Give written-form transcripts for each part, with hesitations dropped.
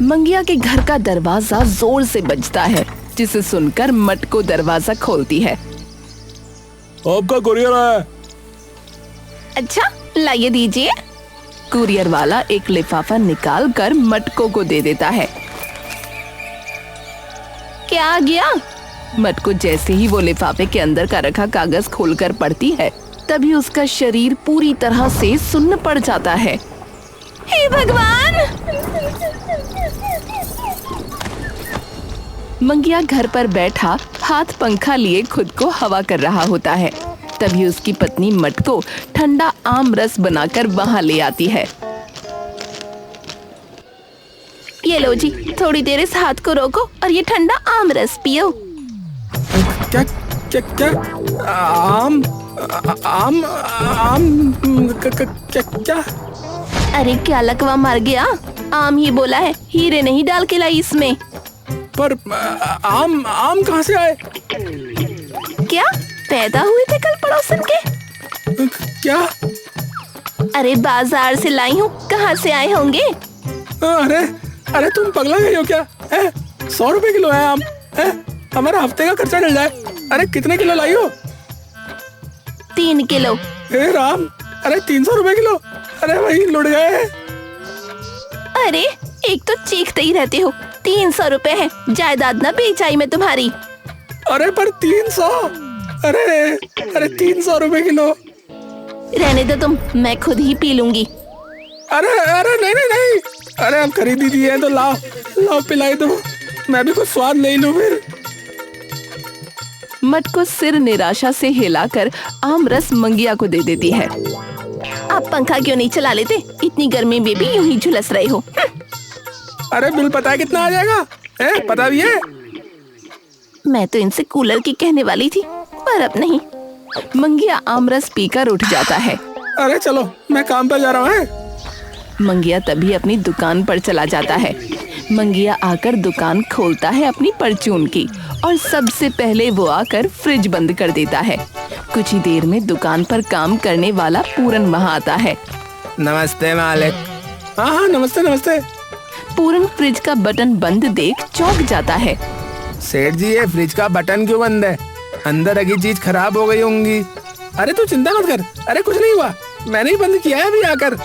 मंगिया के घर का दरवाजा जोर से बजता है, जिसे सुनकर मटको दरवाजा खोलती है। आपका कुरियर है। अच्छा, लाइए दीजिए। कुरियर वाला एक लिफाफा निकाल कर मटको को दे देता है। क्या आ गया? मटको जैसे ही वो लिफाफे के अंदर का रखा कागज खोलकर पढ़ती है, तभी उसका शरीर पूरी तरह से सुन्न पड़ जाता है। हे भगवान! मंगिया घर पर बैठा हाथ पंखा लिए खुद को हवा कर रहा होता है। तभी उसकी पत्नी मटको ठंडा आम रस बनाकर वहां ले आती है। ये लो जी, थोड़ी देर इस हाथ को रोको और ये ठंडा आम रस पियो। क्या क्या क्या? आम आम आम क्या? अरे क्या लकवा मार गया? आम ही बोला है, हीरे नहीं डाल के लाई इसमें। पर आम आम कहाँ से आए? क्या पैदा हुए थे कल पड़ोसन के? क्या? अरे बाजार से लाई हूँ, कहाँ से आए होंगे? अरे अरे तुम पगला गई हो क्या? 100 रुपए किलो है आम। हमारा हफ्ते का खर्चा डल जाए। अरे कितने किलो लाई हो? 3 किलो। हे राम! अरे 300 रुपए किलो। अरे भाई लुट गए। अरे एक तो चीखते ही रहते हो। 300 रुपए है, जायदाद ना बेचाई में तुम्हारी। अरे पर 300। अरे 300 रुपए किलो। रहने दो तुम, मैं खुद ही पी लूंगी। अरे अरे नहीं नहीं नहीं। अरे अब खरीदी दी है तो लाओ लाओ पिलाई दो, मैं भी कुछ स्वाद ले लूं फिर। मटको सिर निराशा से हिलाकर आम रस मंगिया को दे देती है। आप पंखा क्यों नहीं चला लेते? इतनी गर्मी में भी यूं ही झुलस रहे हो। अरे बिल पता है कितना आ जाएगा? पता भी है? मैं तो इनसे कूलर की कहने वाली थी, पर अब नहीं। मंगिया आम रस पीकर उठ जाता है। अरे चलो मैं काम पर जा रहा हूँ। मंगिया तभी अपनी दुकान पर चला जाता है। मंगिया आकर दुकान खोलता है अपनी परचून की, और सबसे पहले वो आकर फ्रिज बंद कर देता है। कुछ ही देर में दुकान पर काम करने वाला पूरन वहाँ आता है। नमस्ते मालिक। हाँ नमस्ते नमस्ते। पूरन फ्रिज का बटन बंद देख चौंक जाता है। सेठ जी, ये फ्रिज का बटन क्यों बंद है? अंदर रखी चीज खराब हो गई होंगी। अरे तू चिंता मत कर। अरे कुछ नहीं हुआ, मैंने ही बंद किया है अभी आकर।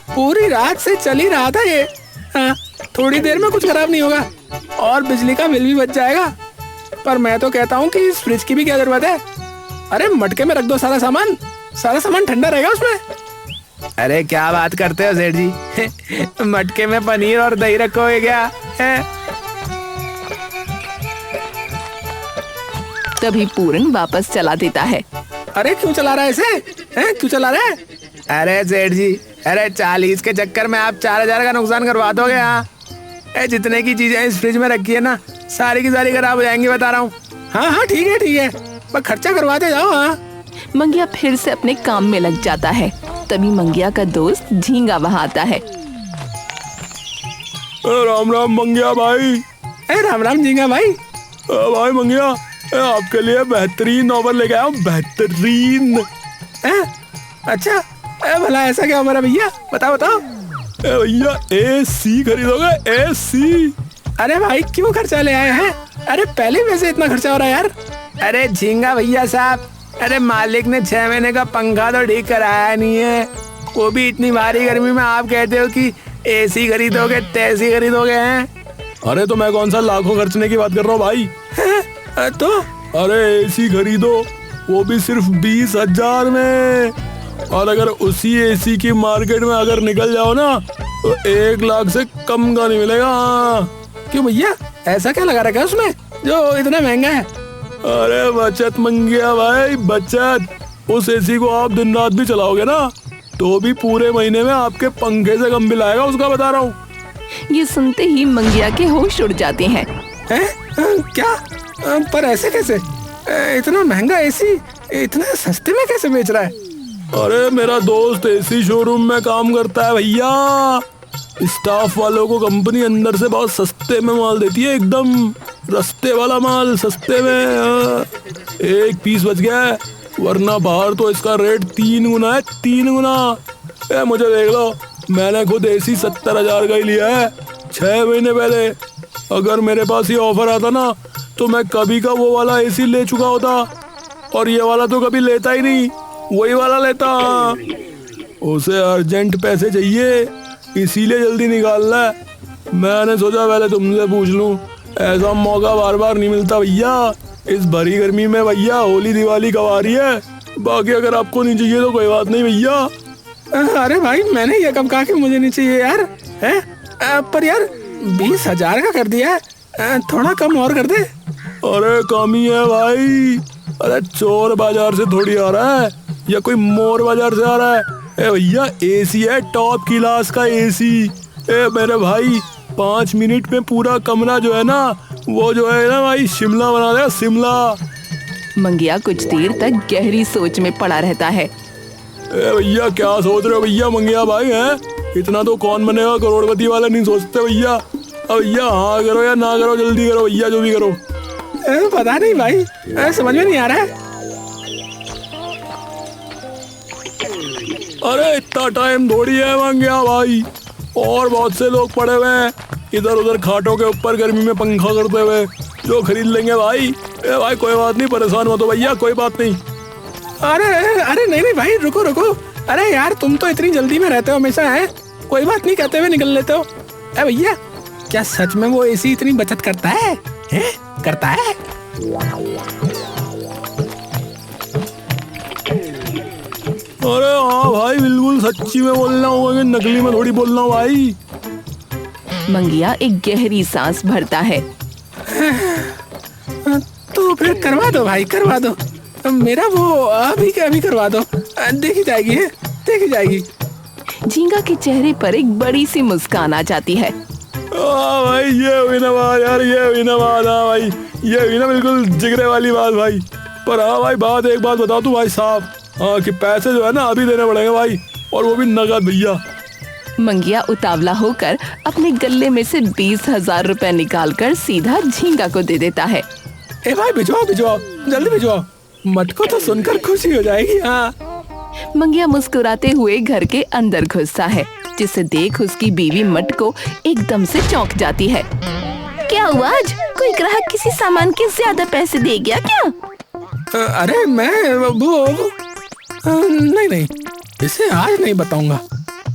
पूरी रात से चल ही रहा था ये। हाँ, थोड़ी देर में कुछ खराब नहीं होगा और बिजली का बिल भी बच जाएगा। पर मैं तो कहता हूँ कि इस फ्रिज की भी क्या जरूरत है? अरे मटके में रख दो सारा सामान ठंडा रहेगा उसमें। अरे क्या बात करते हो सेठ जी? मटके में पनीर और दही रखोगे क्या? तभी पूरन वापस चला देता है। अरे क्यों चला रहा है इसे? क्यों चला रहा है? अरे सेठ जी, अरे 40 के चक्कर में आप 4000 का नुकसान करवा दोगे। हाँ, जितने की चीजें इस फ्रिज में रखी है ना, सारी की सारी खराब हो जाएंगी, बता रहा हूँ। हाँ ठीक है, पर खर्चा करवाते जाओ। हाँ। मंगिया फिर से अपने काम में लग जाता है। तभी मंगिया का दोस्त झींगा वहाँ आता है। राम राम मंगिया भाई। राम राम झींगा भाई। भाई मंगिया, आपके लिए बेहतरीन नॉवल लेके आया हूँ। बेहतरीन। अच्छा, भला ऐसा क्या हमारा भैया? बताओ। भैया AC खरीदोगे? AC? अरे भाई क्यों खर्चा ले आए हैं? अरे पहले वैसे इतना खर्चा हो रहा है यार। अरे झींगा भैया साहब, अरे मालिक ने 6 महीने का पंखा तो ठीक कराया नहीं है, वो भी इतनी भारी गर्मी में। आप कहते हो कि AC खरीदोगे, तैसी खरीदोगे हैं? अरे तो मैं कौन सा लाखों खर्चने की बात कर रहा हूँ भाई। तो अरे AC खरीदो, वो भी सिर्फ 20,000 में। और अगर उसी AC की मार्केट में अगर निकल जाओ ना, तो 1 लाख से कम का नहीं मिलेगा। क्यों भैया, ऐसा क्या लगा रखा है उसमें जो इतना महंगा है? अरे बचत मंगिया भाई, बचत। उस AC को आप दिन रात भी चलाओगे ना, तो भी पूरे महीने में आपके पंखे से कम बिल आएगा उसका, बता रहा हूँ। ये सुनते ही मंगिया के होश उड़ जाते हैं। क्या? पर ऐसे कैसे? इतना महंगा AC इतने सस्ते में कैसे बेच रहा है? अरे मेरा दोस्त AC शोरूम में काम करता है भैया। स्टाफ वालों को कंपनी अंदर से बहुत सस्ते में माल देती है, एकदम रस्ते वाला माल, सस्ते में। 1 पीस बच गया है, वरना बाहर तो इसका रेट 3 गुना है। मुझे देख लो, मैंने खुद AC 70,000 का ही लिया है। 6 महीने पहले अगर मेरे पास ये ऑफर आता ना तो मैं कभी का वो वाला एसी ले चुका होता, और ये वाला तो कभी लेता ही नहीं, वही वाला लेता। उसे अर्जेंट पैसे चाहिए, इसीलिए जल्दी निकालना है। मैंने सोचा पहले तुमसे पूछ लूं, ऐसा मौका बार बार नहीं मिलता भैया। इस भरी गर्मी में भैया होली दिवाली कब आ रही है? बाकी अगर आपको नहीं चाहिए तो कोई बात नहीं भैया। अरे भाई मैंने ये कब कहा कि मुझे नहीं चाहिए यार, है? पर यार 20,000 का कर दिया है, थोड़ा कम और कर दे। अरे कम ही है भाई। अरे चोर बाजार से थोड़ी आ रहा है या कोई मोर बाजार से आ रहा है। ए भैया एसी है, टॉप क्लास का एसी। ए मेरे भाई 5 मिनट में पूरा कमरा जो है ना, वो जो है ना भाई शिमला बना देगा, शिमला। मंगिया कुछ देर तक गहरी सोच में पड़ा रहता है। ए भैया क्या सोच रहे हो भैया मंगिया भाई? हैं इतना तो कौन बनेगा करोड़पति वाला नहीं सोचते भैया। अब भैया हाँ करो या ना करो, जल्दी करो भैया, जो भी करो। पता नहीं भाई, समझ में नहीं आ रहा है। अरे इतना टाइम थोड़ी है मंगिया भाई, और बहुत से लोग पड़े हुए हैं इधर उधर खाटों के ऊपर गर्मी में पंखा करते हुए, जो खरीद लेंगे भाई। ए भाई कोई बात नहीं, परेशान मत हो भैया, कोई बात नहीं। अरे अरे नहीं भाई, रुको रुको। अरे यार तुम तो इतनी जल्दी में रहते हो हमेशा, है कोई बात नहीं कहते हुए निकल लेते हो। अरे भैया क्या सच में वो एसी इतनी बचत करता है? करता है? अरे हाँ भाई बिल्कुल सच्ची में बोलना होगा, नकली में थोड़ी बोलना हो भाई। मंगिया एक गहरी सांस भरता है। तो फिर करवा दो भाई, करवा दो। मेरा वो अभी के अभी करवा दो, देखी जाएगी, देखी जाएगी। झींगा के चेहरे पर एक बड़ी सी मुस्कान आ जाती है। भाई ये हुई ना बात यार, ये हुई ना बात। हाँ भाई ये हुई ना बिल्कुल जिगरे वाली बात भाई। पर हाँ भाई एक बात बता दूं भाई साहब, हाँ कि पैसे जो है ना अभी देने पड़ेंगे भाई, और वो भी नगद भैया। मंगिया उतावला होकर अपने गले में से 20,000 रुपए निकालकर सीधा झींगा को दे देता है। ए भाई भिजवाओ भिजवाओ, जल्दी भिजवाओ, मटको तो सुनकर खुशी हो जाएगी। हाँ मंगिया मुस्कुराते हुए घर के अंदर घुसता है, जिसे देख उसकी बीवी मटको एकदम से चौंक जाती है। क्या हुआ, आज कोई ग्राहक किसी सामान के ज्यादा पैसे दे गया क्या? अरे मैं वो नहीं, इसे आज नहीं बताऊंगा,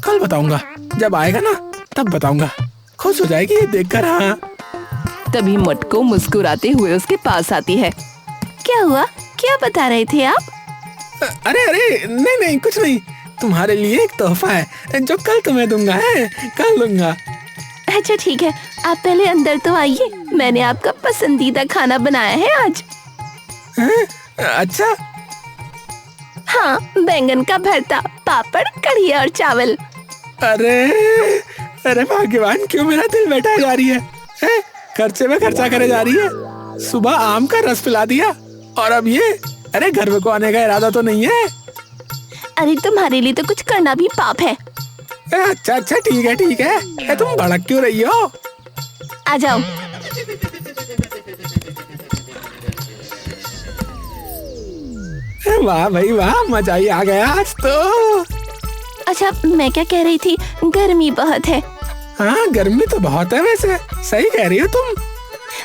कल बताऊंगा। जब आएगा ना तब बताऊंगा, खुश हो जाएगी देखकर। हाँ तभी मटको मुस्कुराते हुए उसके पास आती है। क्या हुआ, क्या बता रहे थे आप? अरे नहीं कुछ नहीं, तुम्हारे लिए एक तोहफा है जो कल तुम्हें दूंगा, है कल दूंगा। अच्छा ठीक है, आप पहले अंदर तो आइए, मैंने आपका पसंदीदा खाना बनाया है आज। अच्छा हाँ, बैंगन का भरता, पापड़, कढ़ी और चावल। अरे भाग्यवान, क्यों मेरा दिल बैठा जा रही है? खर्चे में खर्चा करे जा रही है। सुबह आम का रस पिला दिया और अब ये। अरे घर में को आने का इरादा तो नहीं है? अरे तुम्हारे लिए तो कुछ करना भी पाप है। अच्छा ठीक है, तुम भड़क क्यों रही हो? आ जाओ। वाह भाई वाह, मजा ही आ गया आज तो। अच्छा मैं क्या कह रही थी, गर्मी बहुत है। हाँ गर्मी तो बहुत है वैसे, सही कह रही हो तुम।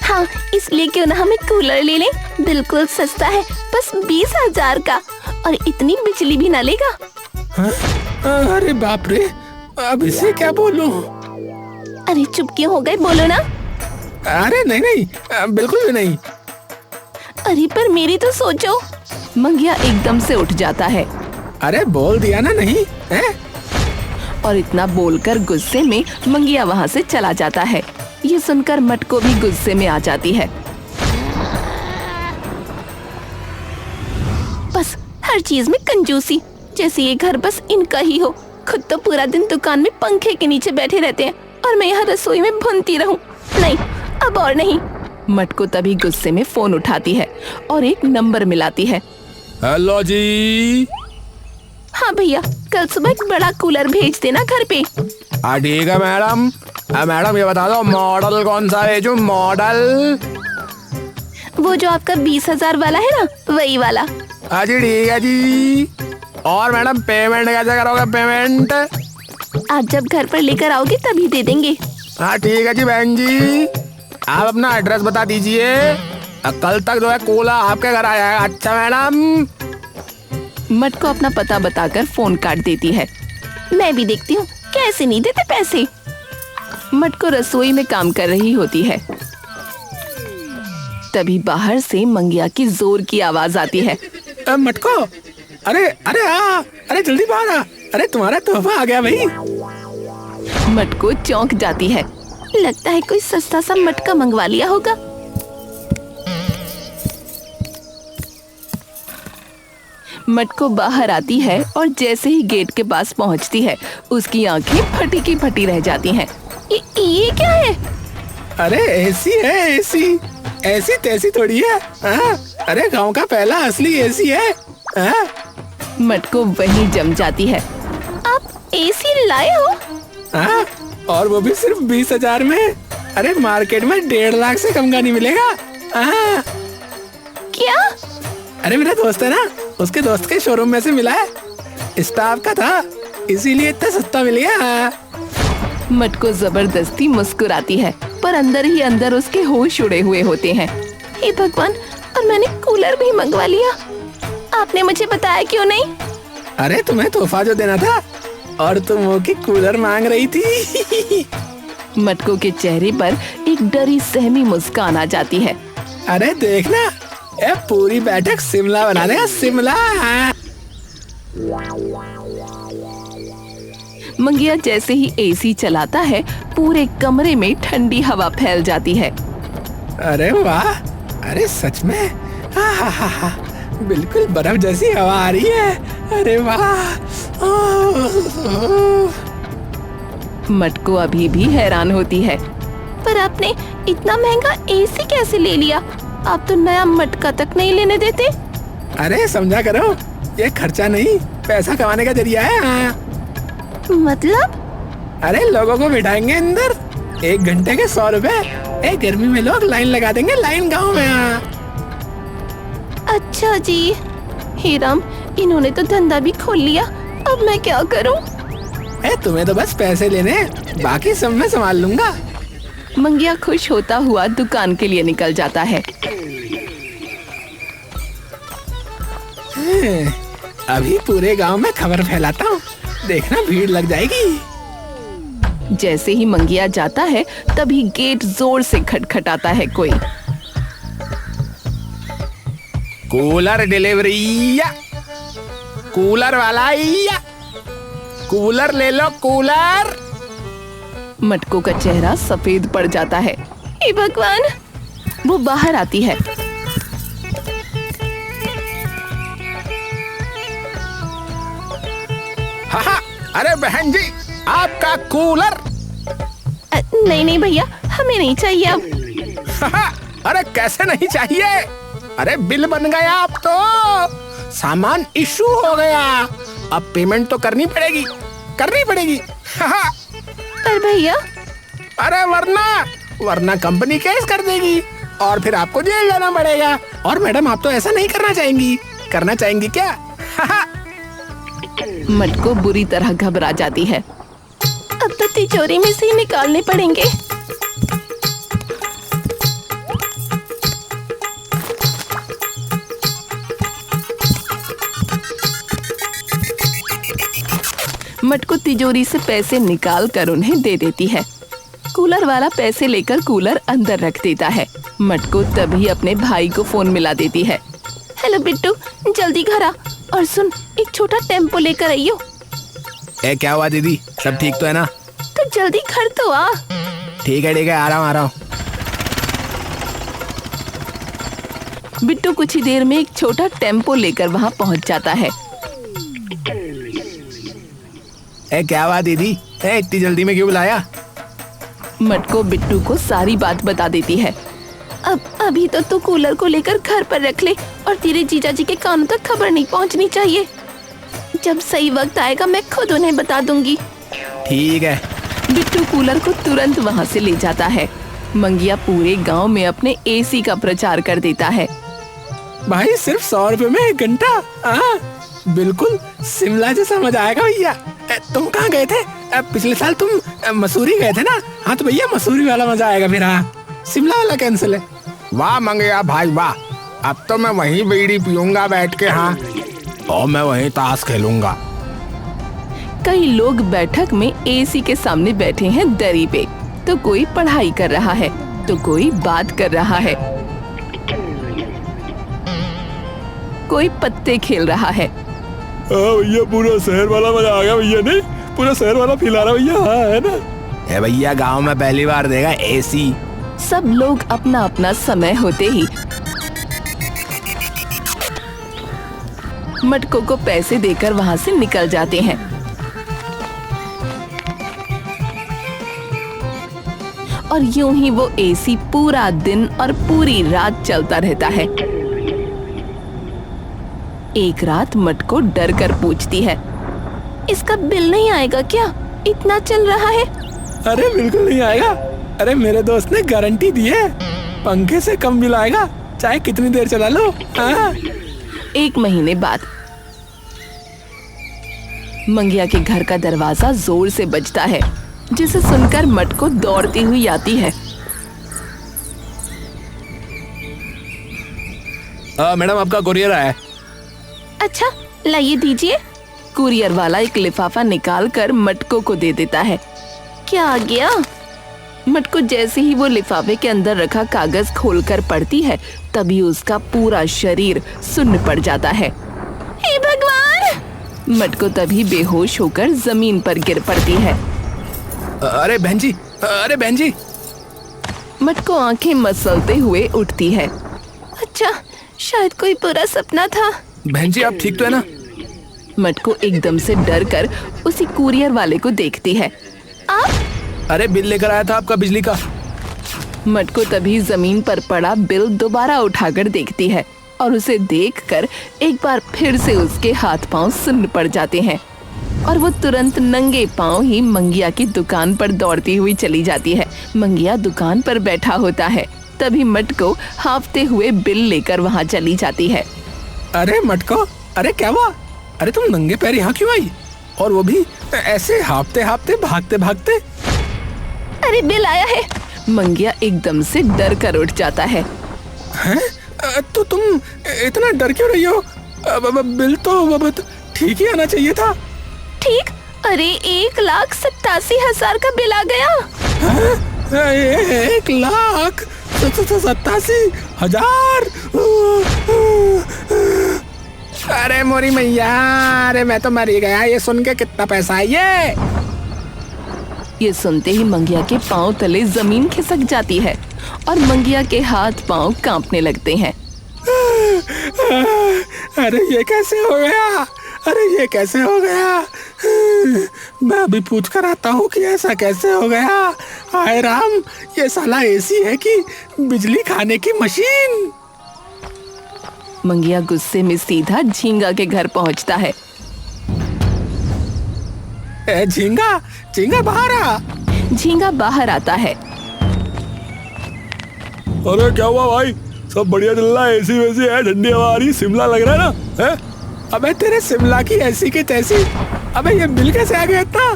हाँ इसलिए क्यों ना हम एक कूलर ले लें, बिल्कुल सस्ता है, बस 20,000 का, और इतनी बिजली भी ना लेगा। हाँ? अरे बाप रे, अब इसे क्या बोलूं? अरे चुप क्यों हो गए, बोलो ना। अरे नहीं, बिल्कुल भी नहीं। अरे पर मेरी तो सोचो। मंगिया एकदम से उठ जाता है। अरे बोल दिया ना नहीं है? और इतना बोलकर गुस्से में मंगिया वहाँ से चला जाता है। ये सुनकर मटको भी गुस्से में आ जाती है। बस हर चीज में कंजूसी, जैसे ये घर बस इनका ही हो। खुद तो पूरा दिन दुकान में पंखे के नीचे बैठे रहते हैं और मैं यहाँ रसोई में भुनती रहूं। नहीं, अब और नहीं। मटको तभी गुस्से में फोन उठाती है और एक नंबर मिलाती है। हेलो जी। हाँ भैया, कल सुबह एक बड़ा कूलर भेज देना घर पे। ठीक है मैडम। मैडम ये बता दो मॉडल कौन सा है? जो मॉडल वो जो आपका 20,000 वाला है ना, वही वाला। जी ठीक है जी। और मैडम पेमेंट कैसे करोगे? पेमेंट आप जब घर पर लेकर आओगे तभी दे देंगे। हाँ ठीक है जी बहन जी, आप अपना एड्रेस बता दीजिए, कल तक जो है कूलर आपके घर आ जाएगा। अच्छा मैडम। मटको अपना पता बताकर फोन काट देती है। मैं भी देखती हूँ कैसे नहीं देते पैसे। मटको रसोई में काम कर रही होती है। तभी बाहर से मंगिया की जोर की आवाज आती है। मटको, अरे अरे अरे जल्दी बाहर आ, अरे तुम्हारा तोहफा आ गया भाई। मटको चौंक जाती है। लगता है कोई सस्ता सा मटका मंगवा लिया होगा। मटको बाहर आती है और जैसे ही गेट के पास पहुंचती है उसकी आंखें फटी की फटी रह जाती हैं। ये क्या है? अरे एसी है, एसी। ऐसी तैसी थोड़ी है। अरे गांव का पहला असली एसी है। मटको वहीं जम जाती है। आप एसी लाए हो? और वो भी सिर्फ 20,000 में। अरे मार्केट में 1.5 लाख से कम का नहीं मिलेगा। क्या? अरे मेरा दोस्त है ना, उसके दोस्त के शोरूम में से मिला है, स्टाफ का था, इसीलिए इतना सस्ता मिल गया। मटको जबरदस्ती मुस्कुराती है पर अंदर ही अंदर उसके होश उड़े हुए होते हैं। हे भगवान, और मैंने कूलर भी मंगवा लिया। आपने मुझे बताया क्यों नहीं? अरे तुम्हें तोहफा जो देना था और तुम वो की कूलर मांग रही थी। मटको के चेहरे पर एक डरी सहमी मुस्कान आ जाती है। अरे देखना, ये पूरी बैठक शिमला बना देगा, शिमला। मंगिया जैसे ही एसी चलाता है पूरे कमरे में ठंडी हवा फैल जाती है। अरे वाह, अरे सच में बिल्कुल बर्फ जैसी हवा आ रही है। अरे वाह। मटको अभी भी हैरान होती है। पर आपने इतना महंगा एसी कैसे ले लिया? आप तो नया मटका तक नहीं लेने देते। अरे समझा करो, ये खर्चा नहीं, पैसा कमाने का जरिया है। मतलब? अरे लोगों को बिठाएंगे अंदर, 1 घंटे के 100 रुपए। गर्मी में लोग लाइन लगा देंगे, लाइन गाँव में। अच्छा जी। हे राम, इन्होंने तो धंधा भी खोल लिया। अब मैं क्या करूं? तुम्हें तो बस पैसे लेने, बाकी सब मैं संभाल लूंगा। मंगिया खुश होता हुआ दुकान के लिए निकल जाता है। अभी पूरे गांव में खबर फैलाता हूँ, देखना भीड़ लग जाएगी। जैसे ही मंगिया जाता है तभी गेट जोर से खटखटाता है कोई। कूलर डिलीवरी, कूलर वाला, कूलर ले लो, कूलर। मटको का चेहरा सफेद पड़ जाता है। हे भगवान! वो बाहर आती है। हाँ, अरे बहन जी, आपका कूलर। नहीं नहीं भैया, हमें नहीं चाहिए अब। अरे कैसे नहीं चाहिए? अरे बिल बन गया, अब तो सामान इशू हो गया, अब पेमेंट तो करनी पड़ेगी, करनी पड़ेगी। पर भैया। अरे वरना कंपनी केस कर देगी और फिर आपको जेल जाना पड़ेगा। और मैडम, आप तो ऐसा नहीं करना चाहेंगी क्या? मटको बुरी तरह घबरा जाती है। अब तो तिजोरी में से ही निकालने पड़ेंगे। मटको तिजोरी से पैसे निकाल कर उन्हें दे देती है। कूलर वाला पैसे लेकर कूलर अंदर रख देता है। मटको तभी अपने भाई को फोन मिला देती है। हेलो बिट्टू, जल्दी घर आ और सुन, एक छोटा टेम्पो लेकर आइयो। क्या हुआ दीदी, सब ठीक तो है ना? तो जल्दी घर तो आ। ठीक है, आ रहा हूँ। बिट्टू कुछ ही देर में एक छोटा टेम्पो लेकर वहाँ पहुँच जाता है। क्या हुआ दीदी, इतनी जल्दी में क्यों बुलाया? मटको बिट्टू को सारी बात बता देती है। अभी तो तू कूलर को लेकर घर पर रख ले और तेरे जीजा जी के कानों तक खबर नहीं पहुंचनी चाहिए। जब सही वक्त आएगा मैं खुद उन्हें बता दूंगी। ठीक है। बिट्टू कूलर को तुरंत वहां से ले जाता है। मंगिया पूरे गांव में अपने एसी का प्रचार कर देता है। भाई सिर्फ 100 रुपए में 1 घंटा, बिल्कुल शिमला जैसा मजा आएगा भैया। तुम कहाँ गए थे? पिछले साल तुम मसूरी गए थे ना? हाँ तो भैया मसूरी वाला मजा आएगा फिर। हाँ, शिमला वाला कैंसिल है। वाह मंगिया भाई वाह, अब तो मैं वहीं बीड़ी पीऊंगा बैठ के। हाँ, और मैं वहीं ताश खेलूंगा। कई लोग बैठक में एसी के सामने बैठे हैं दरी पे। तो कोई पढ़ाई कर रहा है तो कोई बात कर रहा है, कोई पत्ते खेल रहा है। भैया पूरा शहर वाला मजा आ गया भैया। नहीं, पूरा शहर वाला फील आ रहा भैया। हाँ है ना? ए भैया गांव में पहली बार देगा एसी। सब लोग अपना अपना समय होते ही मटको को पैसे देकर वहाँ से निकल जाते हैं। और यूं ही वो एसी पूरा दिन और पूरी रात चलता रहता है। एक रात मटको डर कर पूछती है, इसका बिल नहीं आएगा क्या? इतना चल रहा है। अरे बिल्कुल नहीं आएगा। अरे मेरे दोस्त ने गारंटी दी है, पंखे से कम बिल आएगा चाहे कितनी देर चला लो। हाँ। 1 महीने बाद मंगिया के घर का दरवाजा जोर से बजता है, जिसे सुनकर मटको दौड़ती हुई आती है। मैडम आपका कुरियर आया है। अच्छा लाइए दीजिए। कुरियर वाला एक लिफाफा निकाल कर मटको को दे देता है। क्या आ गया? मटको जैसे ही वो लिफाफे के अंदर रखा कागज खोलकर पढ़ती है, तभी उसका पूरा शरीर सुन्न पड़ जाता है। हे भगवान! मटको तभी बेहोश होकर जमीन पर गिर पड़ती है। अरे बहन जी, अरे बहन जी। मटको आंखें मसलते हुए उठती है। अच्छा, शायद कोई बुरा सपना था। बहन जी आप ठीक तो है ना? मटको एकदम से डर कर उसी कुरियर वाले को देखती है। आप? अरे बिल लेकर आया था आपका बिजली का। मटको तभी जमीन पर पड़ा बिल दोबारा उठाकर देखती है और उसे देखकर एक बार फिर से उसके हाथ पांव सुन्न पड़ जाते हैं और वो तुरंत नंगे पांव ही मंगिया की दुकान पर दौड़ती हुई चली जाती है। मंगिया दुकान पर बैठा होता है, तभी मटको हांफते हुए बिल लेकर वहां चली जाती है। अरे मटको, अरे क्या हुआ? अरे तुम नंगे पैर यहाँ क्यों आई? और वो भी ऐसे हांफते हांफते भागते भागते? अरे बिल आया है। मंगिया एकदम से डर कर उठ जाता है। हैं? तो तुम इतना डर क्यों रही हो? बिल तो ठीक ही आना चाहिए था। ठीक? अरे 1,87,000 का बिल आ गया। 1,87,000? अरे मोरी मैया, अरे मैं तो मर ही गया। ये सुन के कितना पैसा है ये सुनते ही मंगिया के पांव तले जमीन खिसक जाती है और मंगिया के हाथ पांव कांपने लगते हैं। अरे ये कैसे हो गया? अरे ये कैसे हो गया? मैं अभी पूछ कर आता हूँ कि ऐसा कैसे हो गया। हाय राम, ये साला एसी है कि बिजली खाने की मशीन? मंगिया गुस्से में सीधा झींगा के घर पहुँचता है। झींगा, झींगा बाहर आ। झींगा बाहर आता है। अरे क्या हुआ भाई? सब बढ़िया चल रहा है, एसी वैसी है, ठंडी हवा आ रही, शिमला लग रहा है ना? है? अबे तेरे शिमला की ऐसी की तैसी। अबे ये बिल कैसे आ गया इतना?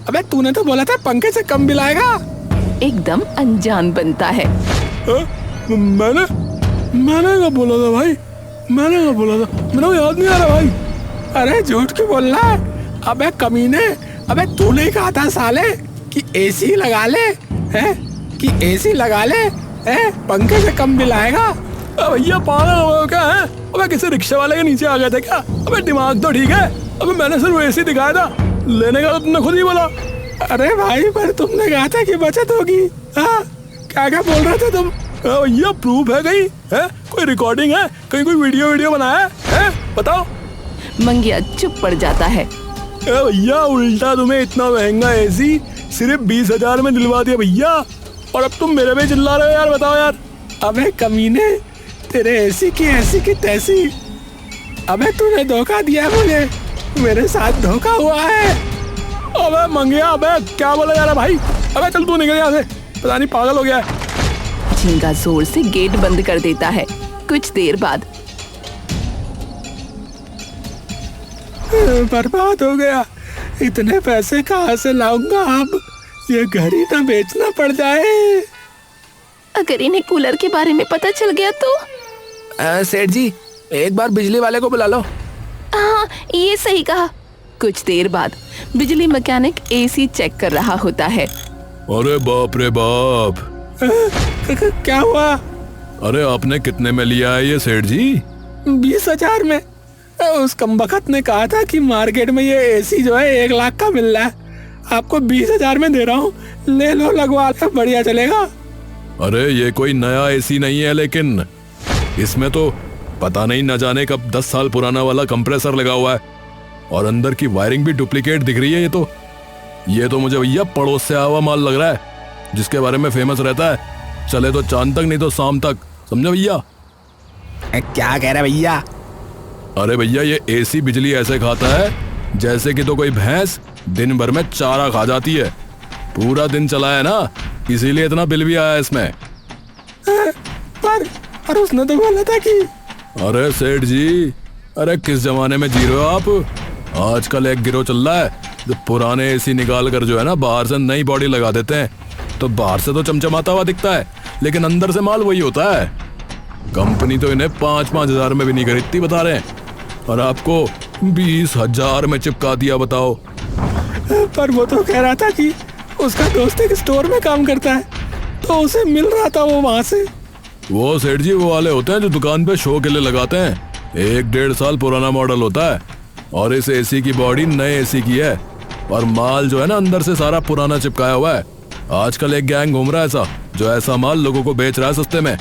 अबे तूने तो बोला था पंखे से कम बिल आएगा। एकदम अनजान बनता है। मैंने क्या बोला था भाई? मैंने क्या बोला था? मेरे को याद नहीं आ रहा भाई। अरे झूठ क्यों बोल रहा है? अबे कमीने, अबे तूने कहा था साले कि एसी लगा ले, है? कि एसी लगा ले, है? पंखे से कम बिल आएगा। भैया पागल हो क्या है? अबे किसी रिक्शे वाले के नीचे आ गए थे क्या? अबे दिमाग तो ठीक है। अबे मैंने सिर्फ एसी दिखाया था, लेने का तो तुमने खुद ही बोला। अरे भाई पर तुमने कहा था कि बचत होगी। हाँ, क्या क्या बोल रहे थे तुम? भैया प्रूफ है कहीं? है कोई रिकॉर्डिंग है? कहीं कोई वीडियो बनाया है? बताओ। मंगिया चुप पड़ जाता है। भैया उल्टा तुम्हें इतना महंगा एसी सिर्फ 20,000 में दिलवा दिया भैया, और अब तुम मेरे पे चिल्ला रहे हो यार। बताओ यार। अबे कमीने, तेरे ऐसी की तैसी। अबे तूने धोखा दिया मुझे, मेरे साथ धोखा हुआ है। अबे मंगिया, अबे क्या बोला यार भाई? अबे चल तू निकल यहाँ से, पता नहीं पागल हो गया है। झींगा जोर से गेट बंद कर देता है। कुछ देर बाद बर्बाद हो गया, इतने पैसे कहाँ से लाऊंगा अब? ये घर ही ना बेचना पड़ जाए। अगर इन्हें कूलर के बारे में पता चल गया तो? सेठ जी, एक बार बिजली वाले को बुला लो। हाँ, ये सही कहा। कुछ देर बाद बिजली मैकेनिक एसी चेक कर रहा होता है। अरे बाप रे बाप, क्या हुआ? अरे आपने कितने में लिया है ये सेठ जी? 20,000 में। उस कमबख्त ने कहा था कि मार्केट में ये एसी जो है 1 लाख का मिल रहा है, आपको 20,000 में दे रहा हूँ, ले लो, लगवा लो, बढ़िया चलेगा। अरे ये कोई नया एसी नहीं है, लेकिन इसमें तो पता नहीं न जाने कब 10 साल पुराना वाला कंप्रेसर लगा हुआ है और अंदर की वायरिंग भी डुप्लीकेट दिख रही है। ये तो मुझे भैया पड़ोस से आया हुआ माल लग रहा है, जिसके बारे में फेमस रहता है, चले तो चांद तक नहीं तो शाम तक, समझे भैया? क्या कह रहे भैया? अरे भैया ये एसी बिजली ऐसे खाता है जैसे कि तो कोई भैंस दिन भर में चारा खा जाती है। पूरा दिन चला है ना, इसीलिए इतना बिल भी आया इसमें। पर उसने तो बोला था कि... अरे सेठ जी, अरे किस जमाने में जी रहे हो आप? आजकल एक गिरोह चल रहा है जो पुराने एसी निकाल कर जो है ना बाहर से नई बॉडी लगा देते हैं, तो बाहर से तो चमचमाता हुआ दिखता है लेकिन अंदर से माल वही होता है। कंपनी तो इन्हें 5-5 हजार में भी नहीं खरीदती बता रहे हैं, और आपको 20,000 में चिपका दिया, बताओ। पर वो तो कह रहा था कि उसका दोस्त एक स्टोर में काम करता है, तो उसे मिल रहा था वो वहां से। वो सेठ जी वो वाले होते हैं जो दुकान पे शो के लिए लगाते हैं। 1-1.5 साल पुराना मॉडल होता है और इस एसी की बॉडी नए एसी की है, और माल जो है ना अंदर से सारा पुराना चिपकाया हुआ है। आजकल एक गैंग घूम रहा है ऐसा, जो ऐसा माल लोगों को बेच रहा है सस्ते में,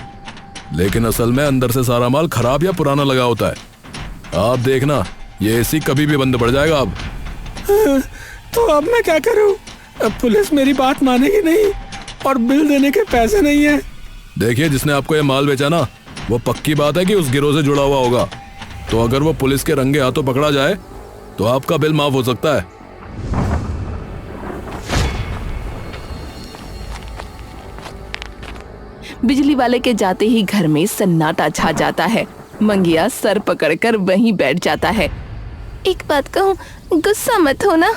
लेकिन असल में अंदर से सारा माल खराब या पुराना लगा होता है। आप देखना ये एसी कभी भी बंद पड़ जाएगा अब। तो अब मैं क्या करूं? अब पुलिस मेरी बात मानेगी नहीं और बिल देने के पैसे नहीं है। देखिए, जिसने आपको ये माल बेचा ना, वो पक्की बात है कि उस गिरोह से जुड़ा हुआ होगा, तो अगर वो पुलिस के रंगे हाथों पकड़ा जाए तो आपका बिल माफ हो सकता है। बिजली वाले के जाते ही घर में सन्नाटा छा जाता है। मंगिया सर पकड़कर वहीं बैठ जाता है। एक बात कहूँ, गुस्सा मत हो ना।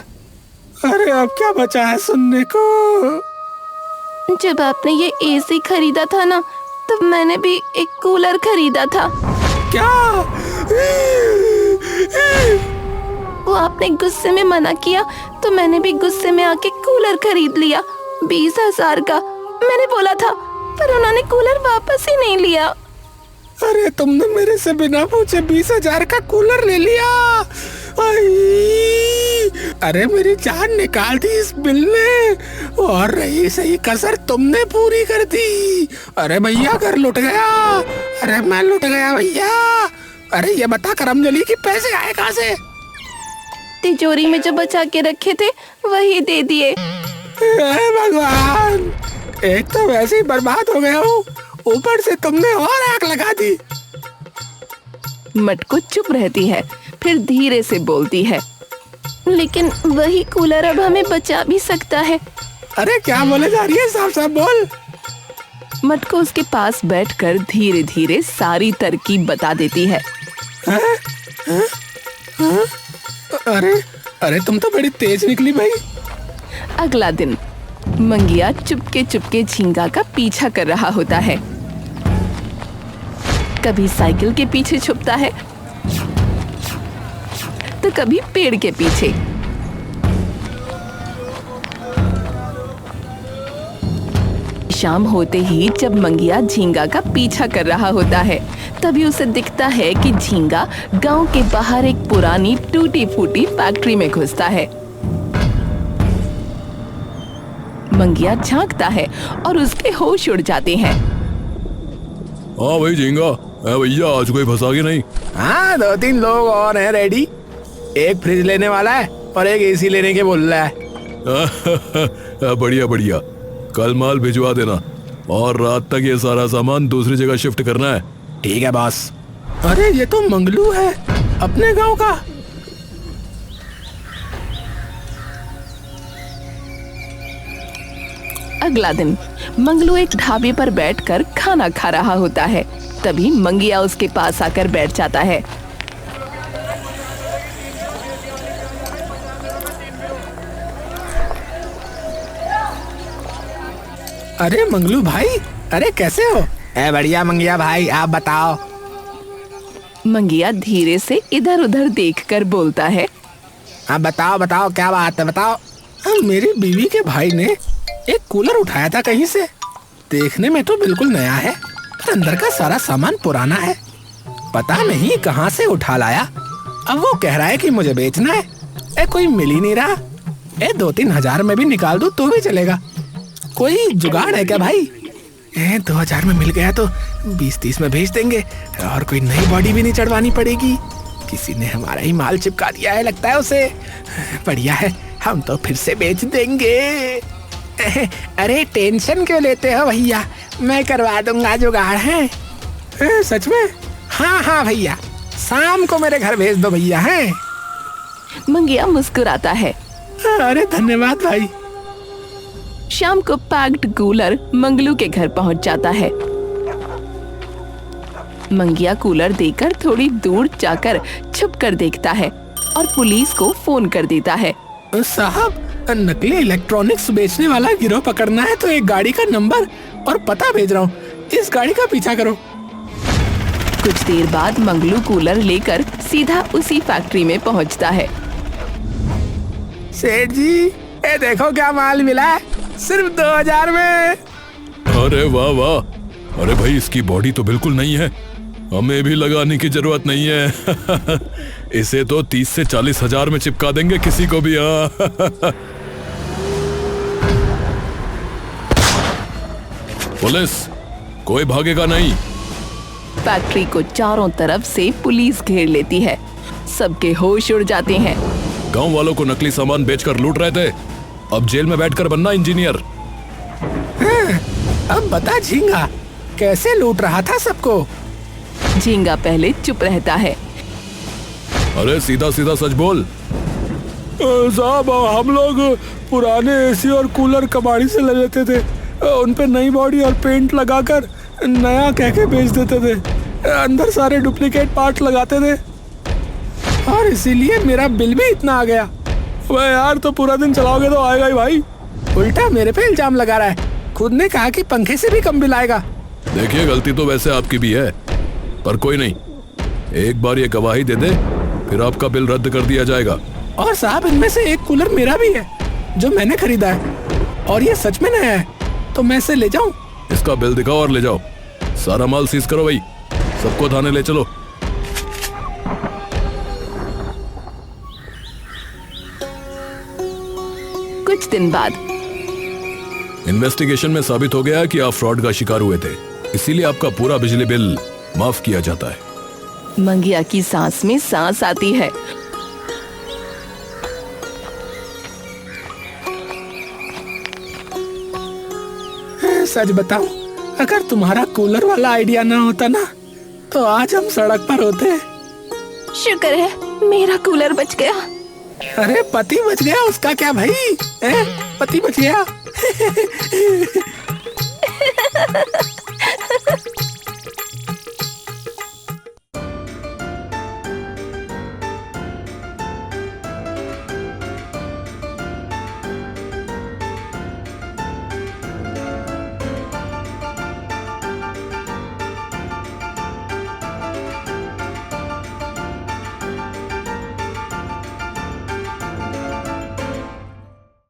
अरे अब क्या बचा है सुनने को? जब आपने ये एसी खरीदा था ना, तब मैंने भी एक कूलर खरीदा था। क्या? वो आपने गुस्से में मना किया तो मैंने भी गुस्से में आके कूलर खरीद लिया 20,000 का। मैंने बोला था, पर उन्होंने कूलर वापस ही नहीं लिया। अरे तुमने मेरे से बिना पूछे 20,000 का कूलर ले लिया। अरे मेरी जान निकाल दी इस बिल ने, और रही सही कसर तुमने पूरी कर दी। अरे भैया घर लुट गया। अरे मैं लुट गया भैया। अरे ये बता करमजली की पैसे आए कहाँ से? तिजोरी में जो बचा के रखे थे वही दे दिए। भगवान, एक तो वैसे ही बर्बाद हो गया हूँ, ऊपर से तुमने और आग लगा दी। मटकू चुप रहती है, फिर धीरे से बोलती है, लेकिन वही कूलर अब हमें बचा भी सकता है। अरे क्या बोले जा रही है? साफ साफ बोल। मटकू उसके पास बैठकर धीरे धीरे सारी तरकीब बता देती है। अरे तुम तो बड़ी तेज निकली भाई। अगला दिन मंगिया चुपके चुपके झींगा का पीछा कर रहा होता है। कभी साइकिल के पीछे छुपता है तो कभी पेड़ के पीछे। शाम होते ही जब मंगिया झींगा का पीछा कर रहा होता है, तभी उसे दिखता है कि झींगा गांव के बाहर एक पुरानी टूटी फूटी फैक्ट्री में घुसता है। मंगिया झांकता है और उसके होश उड़ जाते हैं। हाँ भाई झींगा, भैया आज कोई फंसा के नहीं? हाँ, 2-3 लोग और हैं रेडी। एक फ्रिज लेने वाला है और एक एसी लेने के बोल रहा है। बढ़िया बढ़िया, कल माल भिजवा देना और रात तक ये सारा सामान दूसरी जगह शिफ्ट करना है। ठीक है बॉस। अरे ये तो मंगलू है, अपने गांव का। अगला दिन मंगलू एक ढाबे पर बैठकर खाना खा रहा होता है। तभी मंगिया उसके पास आकर बैठ जाता है। अरे मंगलू भाई, अरे कैसे हो? बढ़िया मंगिया भाई, आप बताओ। मंगिया धीरे से इधर उधर देखकर बोलता है। आप बताओ बताओ, क्या बात है, बताओ। मेरी बीवी के भाई ने एक कूलर उठाया था कहीं से। देखने में तो बिल्कुल नया है, पर अंदर का सारा सामान पुराना है। पता नहीं कहाँ से उठा लाया। अब वो कह रहा है कि मुझे बेचना है। कोई मिल ही नहीं रहा। 2-3 हजार में भी निकाल दूं तो भी चलेगा। कोई जुगाड़ है क्या भाई? 2,000 में मिल गया तो 20-30 में भेज देंगे और कोई नई बॉडी भी नहीं चढ़वानी पड़ेगी। किसी ने हमारा ही माल चिपका दिया है लगता है उसे। बढ़िया है, हम तो फिर से बेच देंगे। अरे टेंशन क्यों लेते हो भैया, मैं करवा दूंगा जुगाड़ है। सच में? हाँ हाँ भैया, शाम को मेरे घर भेज दो भैया। है मंगिया मुस्कुराता है। अरे धन्यवाद भाई। शाम को पैक्ड कूलर मंगलू के घर पहुंच जाता है। मंगिया कूलर देखकर थोड़ी दूर जाकर छुप कर देखता है और पुलिस को फोन कर देता है। साहब, नकली इलेक्ट्रॉनिक्स बेचने वाला गिरोह पकड़ना है तो एक गाड़ी का नंबर और पता भेज रहा हूँ, इस गाड़ी का पीछा करो। कुछ देर बाद मंगलू कूलर लेकर सीधा उसी फैक्ट्री में पहुंचता है। सेठ जी, देखो क्या माल मिला है, सिर्फ 2,000 में। अरे वाह वाह, अरे भाई इसकी बॉडी तो बिल्कुल नहीं है, हमें भी लगाने की जरूरत नहीं है। इसे तो 30 से 40 हजार में चिपका देंगे किसी को भी। पुलिस, कोई भागेगा नहीं। फैक्ट्री को चारों तरफ से पुलिस घेर लेती है। सबके होश उड़ जाते हैं। गांव वालों को नकली सामान बेचकर लूट रहे थे, अब जेल में बैठकर बनना इंजीनियर। अब बता झींगा, कैसे लूट रहा था सबको? झींगा पहले चुप रहता है। अरे सीधा सीधा सच बोल। साहब, हम लोग पुराने एसी और कूलर कबाड़ी से ले लेते थे, उन पे नई बॉडी और पेंट लगाकर नया कह के बेच देते थे। अंदर सारे डुप्लीकेट पार्ट लगाते थे और इसीलिए मेरा बिल भी इतना आ गया। अबे यार, तो पूरा दिन चलाओगे तो आएगा ही भाई। उल्टा मेरे पे इल्जाम लगा रहा है, खुद ने कहा कि पंखे से भी कम बिल आएगा। देखिए, गलती तो वैसे आपकी भी है, पर कोई नहीं, एक बार ये गवाही दे दे, फिर आपका बिल रद्द कर दिया जाएगा। और साहब, इनमें से एक कूलर मेरा भी है जो मैंने खरीदा है और ये सच में नया है, तो मैं इसे ले जाऊं? इसका बिल दिखाओ और ले जाओ। सारा माल सीज करो भाई, सबको थाने ले चलो। कुछ दिन बाद इन्वेस्टिगेशन में साबित हो गया कि आप फ्रॉड का शिकार हुए थे, इसीलिए आपका पूरा बिजली बिल माफ किया जाता है। मंगिया की सांस में सांस आती है। सच बताऊं, अगर तुम्हारा कूलर वाला आइडिया ना होता ना, तो आज हम सड़क पर होते। शुक्र है मेरा कूलर बच गया। अरे पति बच गया, उसका क्या भाई? पति बच गया।